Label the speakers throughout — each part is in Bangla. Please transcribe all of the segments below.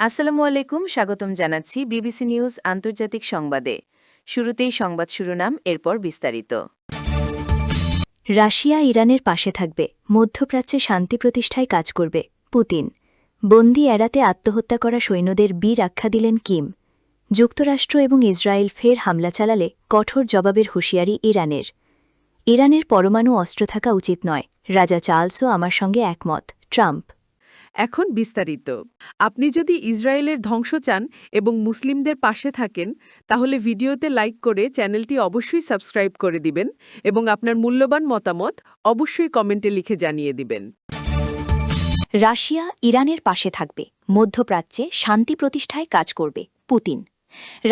Speaker 1: আসসালামু আলাইকুম, স্বাগতম জানাচ্ছি বিবিসি নিউজ আন্তর্জাতিক সংবাদে। শুরুতেই সংবাদ শিরোনাম, এরপর বিস্তারিত।
Speaker 2: রাশিয়া ইরানের পাশে থাকবে, মধ্যপ্রাচ্যে শান্তি প্রতিষ্ঠায় কাজ করবে পুতিন। বন্দি এড়াতে আত্মহত্যা করা সৈন্যদের বীর আখ্যা দিলেন কিম। যুক্তরাষ্ট্র এবং ইসরায়েল ফের হামলা চালালে কঠোর জবাবের হুঁশিয়ারি ইরানের। ইরানের পরমাণু অস্ত্র থাকা উচিত নয়, রাজা চার্লসও আমার সঙ্গে একমত, ট্রাম্প।
Speaker 3: এখন বিস্তারিত। আপনি যদি ইসরায়েলের ধ্বংস চান এবং মুসলিমদের পাশে থাকেন, তাহলে ভিডিওতে লাইক করে চ্যানেলটি অবশ্যই সাবস্ক্রাইব করে দিবেন এবং আপনার মূল্যবান মতামত অবশ্যই কমেন্টে লিখে জানিয়ে দিবেন।
Speaker 2: রাশিয়া ইরানের পাশে থাকবে, মধ্যপ্রাচ্যে শান্তি প্রতিষ্ঠায় কাজ করবে পুতিন।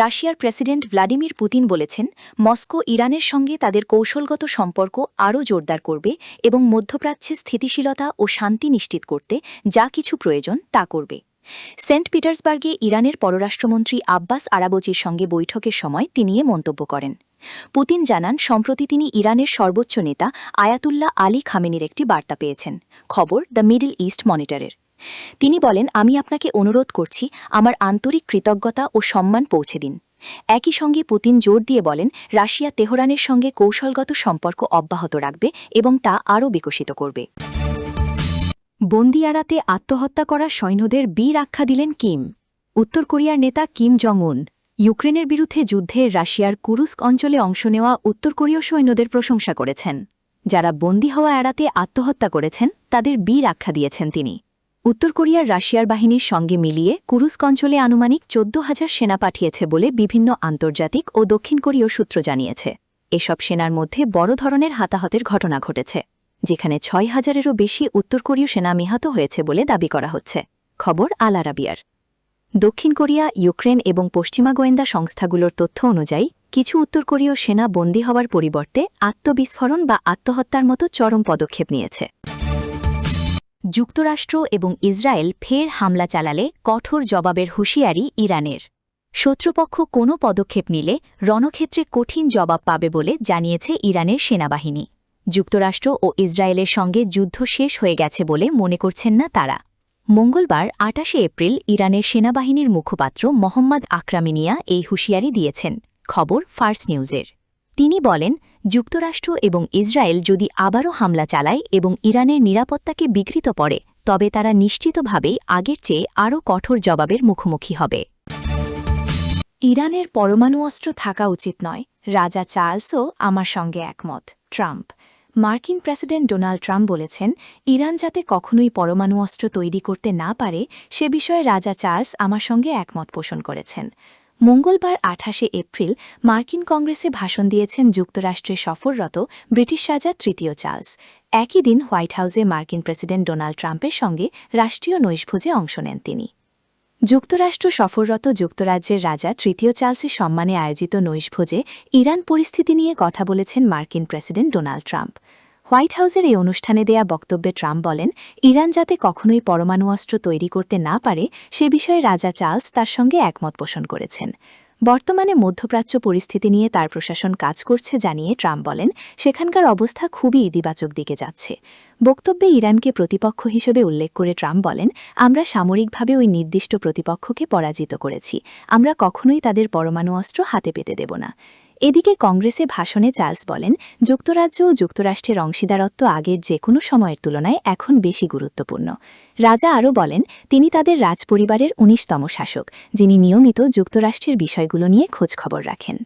Speaker 2: রাশিয়ার প্রেসিডেন্ট ভ্লাদিমির পুতিন বলেছেন, মস্কো ইরানের সঙ্গে তাদের কৌশলগত সম্পর্ক আরও জোরদার করবে এবং মধ্যপ্রাচ্যে স্থিতিশীলতা ও শান্তি নিশ্চিত করতে যা কিছু প্রয়োজন তা করবে। সেন্ট পিটার্সবার্গে ইরানের পররাষ্ট্রমন্ত্রী আব্বাস আরাবচির সঙ্গে বৈঠকের সময় তিনি এ মন্তব্য করেন। পুতিন জানান, সম্প্রতি তিনি ইরানের সর্বোচ্চ নেতা আয়াতুল্লাহ আলী খামেনির একটি বার্তা পেয়েছেন। খবর দ্য মিডল ইস্ট মনিটরের। তিনি বলেন, আমি আপনাকে অনুরোধ করছি আমার আন্তরিক কৃতজ্ঞতা ও সম্মান পৌঁছে দিন। একই সঙ্গে পুতিন জোর দিয়ে বলেন, রাশিয়া তেহরানের সঙ্গে কৌশলগত সম্পর্ক অব্যাহত রাখবে এবং তা আরও বিকশিত করবে। বন্দি এড়াতে আত্মহত্যা করা সৈন্যদের বীর আখ্যা দিলেন কিম। উত্তর কোরিয়ার নেতা কিম জং উন ইউক্রেনের বিরুদ্ধে যুদ্ধে রাশিয়ার কুরুস্ক অঞ্চলে অংশ নেওয়া উত্তর কোরীয় সৈন্যদের প্রশংসা করেছেন। যারা বন্দী হওয়া এড়াতে আত্মহত্যা করেছেন তাদের বীর আখ্যা দিয়েছেন তিনি। উত্তর কোরিয়ার রাশিয়ার বাহিনীর সঙ্গে মিলিয়ে কুরুস্ক অঞ্চলে আনুমানিক 14,000 সেনা পাঠিয়েছে বলে বিভিন্ন আন্তর্জাতিক ও দক্ষিণ কোরীয় সূত্র জানিয়েছে। এসব সেনার মধ্যে বড় ধরনের হাতাহতের ঘটনা ঘটেছে, যেখানে 6,000-এরও বেশি উত্তর কোরীয় সেনা নিহত হয়েছে বলে দাবি করা হচ্ছে। খবর আল আরাবিয়ার। দক্ষিণ কোরিয়া, ইউক্রেন এবং পশ্চিমা গোয়েন্দা সংস্থাগুলোর তথ্য অনুযায়ী কিছু উত্তর কোরীয় সেনা বন্দী হওয়ার পরিবর্তে আত্মবিস্ফোরণ বা আত্মহত্যার মতো চরম পদক্ষেপ নিয়েছে। যুক্তরাষ্ট্র এবং ইসরায়েল ফের হামলা চালালে কঠোর জবাবের হুঁশিয়ারি ইরানের। শত্রুপক্ষ কোনো পদক্ষেপ নিলে রণক্ষেত্রে কঠিন জবাব পাবে বলে জানিয়েছে ইরানের সেনাবাহিনী। যুক্তরাষ্ট্র ও ইসরায়েলের সঙ্গে যুদ্ধ শেষ হয়ে গেছে বলে মনে করছেন না তারা। মঙ্গলবার 28 এপ্রিল ইরানের সেনাবাহিনীর মুখপাত্র মোহাম্মদ আকরামিনিয়া এই হুঁশিয়ারি দিয়েছেন। খবর ফার্স নিউজের। তিনি বলেন, যুক্তরাষ্ট্র এবং ইসরায়েল যদি আবারও হামলা চালায় এবং ইরানের নিরাপত্তাকে বিঘ্নিত করে, তবে তারা নিশ্চিতভাবেই আগের চেয়ে আরও কঠোর জবাবের মুখোমুখি হবে। ইরানের পরমাণু অস্ত্র থাকা উচিত নয়, রাজা চার্লসও আমার সঙ্গে একমত, ট্রাম্প। মার্কিন প্রেসিডেন্ট ডোনাল্ড ট্রাম্প বলেছেন, ইরান যাতে কখনোই পরমাণু অস্ত্র তৈরি করতে না পারে সে বিষয়ে রাজা চার্লস আমার সঙ্গে একমত পোষণ করেছেন। মঙ্গলবার 28 এপ্রিল মার্কিন কংগ্রেসে ভাষণ দিয়েছেন যুক্তরাষ্ট্রে সফররত ব্রিটিশ রাজা তৃতীয় চার্লস। একই দিন হোয়াইট হাউসে মার্কিন প্রেসিডেন্ট ডোনাল্ড ট্রাম্পের সঙ্গে রাষ্ট্রীয় নৈশভোজে অংশ নেন তিনি। যুক্তরাষ্ট্র সফররত যুক্তরাজ্যের রাজা তৃতীয় চার্লসের সম্মানে আয়োজিত নৈশভোজে ইরান পরিস্থিতি নিয়ে কথা বলেছেন মার্কিন প্রেসিডেন্ট ডোনাল্ড ট্রাম্প। হোয়াইট হাউসের এই অনুষ্ঠানে দেয়া বক্তব্যে ট্রাম্প বলেন, ইরান যাতে কখনোই পরমাণু অস্ত্র তৈরি করতে না পারে সে বিষয়ে রাজা চার্লস তার সঙ্গে একমত পোষণ করেছেন। বর্তমানে মধ্যপ্রাচ্য পরিস্থিতি নিয়ে তার প্রশাসন কাজ করছে জানিয়ে ট্রাম্প বলেন, সেখানকার অবস্থা খুবই ইতিবাচক দিকে যাচ্ছে। বক্তব্যে ইরানকে প্রতিপক্ষ হিসেবে উল্লেখ করে ট্রাম্প বলেন, আমরা সামরিকভাবে ওই নির্দিষ্ট প্রতিপক্ষকে পরাজিত করেছি, আমরা কখনোই তাদের পরমাণু অস্ত্র হাতে পেতে দেব না। এদিকে কংগ্রেসে ভাষণে চার্লস বলেন, যুক্তরাজ্য ও যুক্তরাষ্ট্রের অংশীদারত্ব আগের যে কোনো সময়ের তুলনায় এখন বেশি গুরুত্বপূর্ণ। রাজা আরও বলেন, তিনি তাদের রাজপরিবারের 19তম শাসক, যিনি নিয়মিত যুক্তরাষ্ট্রের বিষয়গুলো নিয়ে খোঁজখবর রাখেন।